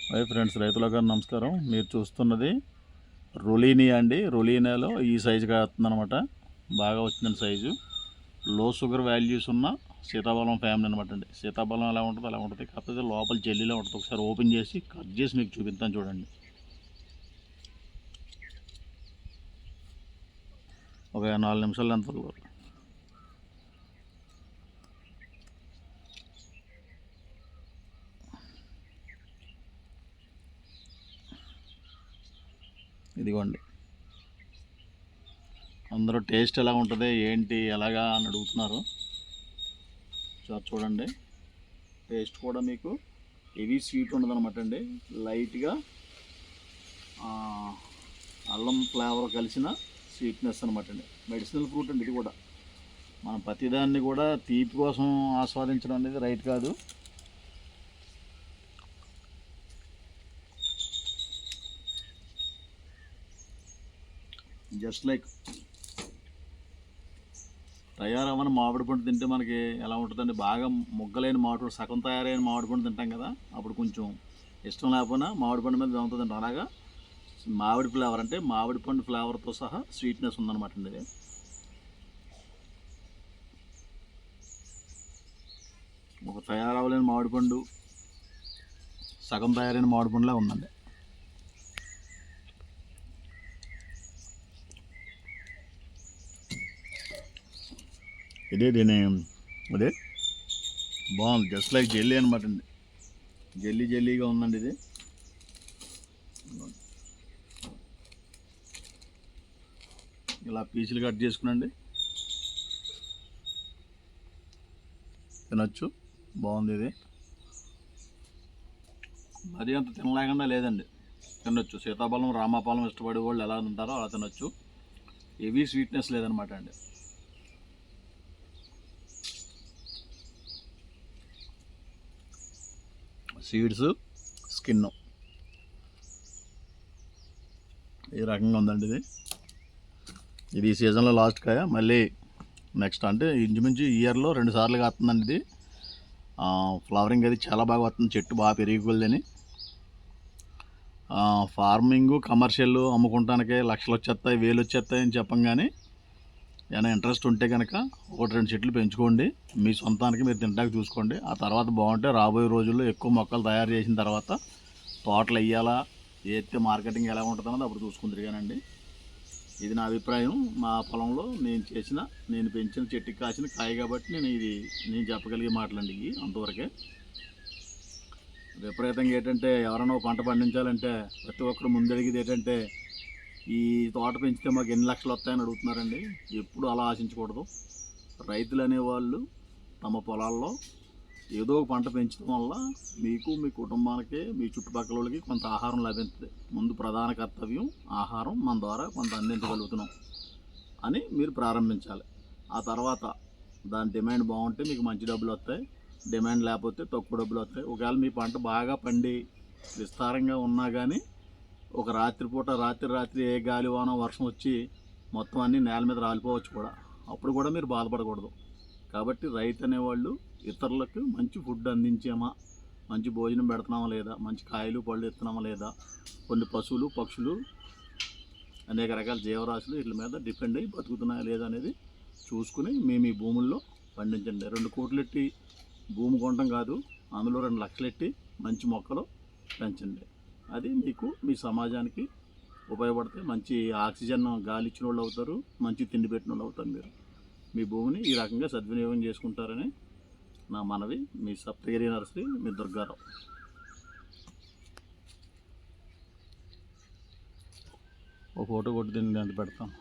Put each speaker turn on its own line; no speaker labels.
Hi friends, రైతులకు నమస్కారం. మీరు చూస్తున్నది రొలీనియా అండి. రొలీనియాలో ఈ సైజు కాస్తుందన్నమాట. బాగా వచ్చిందండి సైజు. లో షుగర్ వాల్యూస్ ఉన్న సీతాఫలం ఫ్యామిలీ అనమాట అండి. సీతాఫలం ఎలా ఉంటుందో అలా ఉంటుంది, కాకపోతే లోపల జెల్లీలో ఉంటుంది. ఒకసారి ఓపెన్ చేసి కట్ చేసి మీకు చూపిస్తాను చూడండి. ఒక 4 నిమిషాలు ఎంత ఇదిగోండి. అందరూ టేస్ట్ ఎలా ఉంటుంది ఏంటి ఎలాగా అని అడుగుతున్నారు. చూడండి, టేస్ట్ కూడా మీకు హెవీ స్వీట్ ఉండదన్నమాట అండి. లైట్గా అల్లం ఫ్లేవర్ కలిసిన స్వీట్నెస్ అనమాట అండి. మెడిసినల్ ఫ్రూట్ అండి ఇది కూడా. మనం ప్రతిదాన్ని కూడా తీపి కోసం ఆస్వాదించడం అనేది రైట్ కాదు. జస్ట్ లైక్ తయారవ్వని మామిడి పండు తింటే మనకి ఎలా ఉంటుందండి, బాగా ముగ్గలైన మామిడి సగం తయారైన మామిడి పండు తింటాం కదా, అప్పుడు కొంచెం ఇష్టం లేకపోయినా మామిడి పండు మీద జరుగుతుందంట. అలాగా మామిడి ఫ్లేవర్ అంటే మామిడి పండు ఫ్లేవర్తో సహా స్వీట్నెస్ ఉందన్నమాట అండి. ఇది ఒక తయారవ్వలేని మామిడి పండు సగం తయారైన మామిడి పండులా ఉందండి. దీని అదే బాగుంది. జస్ట్ లైక్ జెల్లీ అనమాట అండి. జెల్లీగా ఉందండి ఇది. ఇలా పీసులు కట్ చేసుకునండి, తినచ్చు. బాగుంది ఇది. మరీ అంత తినలేకుండా లేదండి, తినొచ్చు. సీతాఫలం రామాఫలం ఇష్టపడే వాళ్ళు ఎలా తింటారో అలా తినొచ్చు. హెవీ స్వీట్నెస్ లేదనమాట అండి. సీడ్స్, స్కిన్ ఈ రకంగా ఉందండి ఇది. ఇది ఈ సీజన్లో లాస్ట్ కాయ. మళ్ళీ నెక్స్ట్ అంటే ఇంచుమించు ఇయర్లో 2 సార్లు కాస్తుందండి ఇది. ఫ్లవరింగ్ అది చాలా బాగా వస్తుంది, చెట్టు బాగా పెరిగిపోయిందని. ఫార్మింగ్ కమర్షియల్ అమ్ముకుంటానికే లక్షలు వచ్చేస్తాయి, 1000 వచ్చేస్తాయి అని చెప్పం. కానీ ఏమైనా ఇంట్రెస్ట్ ఉంటే కనుక 1-2 చెట్లు పెంచుకోండి, మీ సొంతానికి మీరు తింటానికి చూసుకోండి. ఆ తర్వాత బాగుంటే రాబోయే రోజుల్లో ఎక్కువ మొక్కలు తయారు చేసిన తర్వాత తోటలు వేయాలా, వేస్తే మార్కెటింగ్ ఎలా ఉంటుంది అన్నది అప్పుడు చూసుకుంటారు. కానండి ఇది నా అభిప్రాయం. మా పొలంలో నేను పెంచిన చెట్టుకి కాసిన కాయ కాబట్టి నేను చెప్పగలిగే మాటలండి ఇవి. అంతవరకే. విపరీతంగా ఏంటంటే ఎవరైనా పంట పండించాలంటే ప్రతి ఒక్కరు ముందడిగేది ఏంటంటే ఈ తోట పెంచితే మాకు ఎన్ని లక్షలు వస్తాయని అడుగుతున్నారండి. ఎప్పుడు అలా ఆశించకూడదు. రైతులు అనేవాళ్ళు తమ పొలాల్లో ఏదో ఒక పంట పెంచడం వల్ల మీకు, మీ కుటుంబానికి, మీ చుట్టుపక్కల వాళ్ళకి కొంత ఆహారం లభిస్తుంది. ముందు ప్రధాన కర్తవ్యం ఆహారం మన ద్వారా కొంత అందించగలుగుతున్నాం అని మీరు ప్రారంభించాలి. ఆ తర్వాత దాని డిమాండ్ బాగుంటే మీకు మంచి డబ్బులు వస్తాయి, డిమాండ్ లేకపోతే తక్కువ డబ్బులు వస్తాయి. ఒకవేళ మీ పంట బాగా పండి విస్తారంగా ఉన్నా కానీ ఒక రాత్రిపూట రాత్రి ఏ గాలి వాన వర్షం వచ్చి మొత్తం అన్నీ నేల మీద రాలిపోవచ్చు కూడా. అప్పుడు కూడా మీరు బాధపడకూడదు. కాబట్టి రైతు అనేవాళ్ళు ఇతరులకు మంచి ఫుడ్ అందించామా, మంచి భోజనం పెడుతున్నామా లేదా, మంచి కాయలు పళ్ళు ఇస్తున్నామా లేదా, కొన్ని పశువులు పక్షులు అనేక రకాల జీవరాశులు వీటి మీద డిపెండ్ అయ్యి బతుకుతున్నాయా లేదా అనేది చూసుకుని మీ భూముల్లో పండించండి. 2 కోట్లు ఎట్టి భూమి కొనడం కాదు, అందులో 2 లక్షలు ఎట్టి మంచి మొక్కలు పెంచండి. అది మీకు, మీ సమాజానికి ఉపయోగపడితే మంచి ఆక్సిజన్ గాలి ఇచ్చిన వాళ్ళు అవుతారు, మంచి తిండి పెట్టిన వాళ్ళు అవుతారు. మీరు మీ భూమిని ఈ రకంగా సద్వినియోగం చేసుకుంటారని నా మనవి. మీ సప్తగిరి నర్సరీ, మీ దుర్గారావు. ఒక ఫోటో కొట్టి దీన్ని ఎంత పెడతాం.